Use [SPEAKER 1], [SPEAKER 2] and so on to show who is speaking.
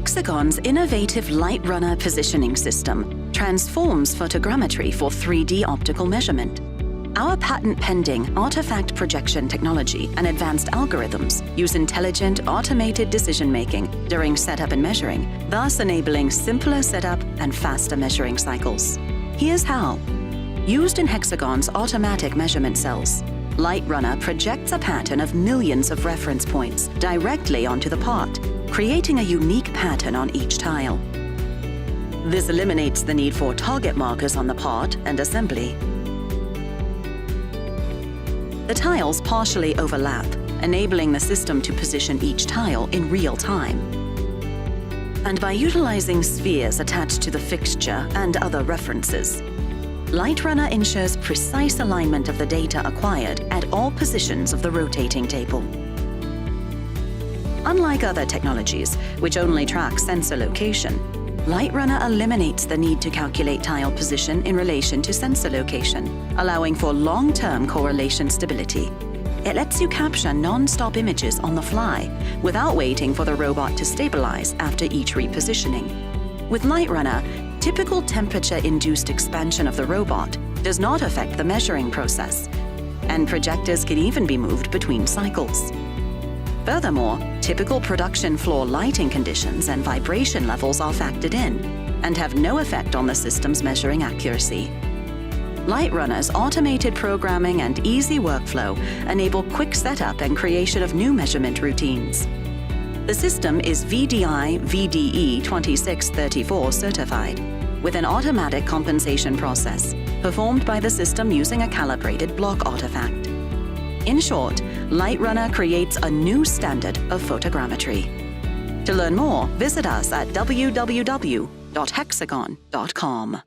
[SPEAKER 1] Hexagon's innovative Light Runner positioning system transforms photogrammetry for 3D optical measurement. Our patent-pending artifact projection technology and advanced algorithms use intelligent, automated decision-making during setup and measuring, thus enabling simpler setup and faster measuring cycles. Here's how. Used in Hexagon's automatic measurement cells, Light Runner projects a pattern of millions of reference points directly onto the part, creating a unique pattern on each tile. This eliminates the need for target markers on the part and assembly. The tiles partially overlap, enabling the system to position each tile in real time. And by utilizing spheres attached to the fixture and other references, Light Runner ensures precise alignment of the data acquired at all positions of the rotating table. Unlike other technologies, which only track sensor location, Light Runner eliminates the need to calculate tile position in relation to sensor location, allowing for long-term correlation stability. It lets you capture non-stop images on the fly, without waiting for the robot to stabilize after each repositioning. With Light Runner, typical temperature-induced expansion of the robot does not affect the measuring process, and projectors can even be moved between cycles. Furthermore, typical production floor lighting conditions and vibration levels are factored in and have no effect on the system's measuring accuracy. Light Runner's automated programming and easy workflow enable quick setup and creation of new measurement routines. The system is VDI VDE 2634 certified, with an automatic compensation process performed by the system using a calibrated block artifact. In short, Light Runner creates a new standard of photogrammetry. To learn more, visit us at www.hexagon.com.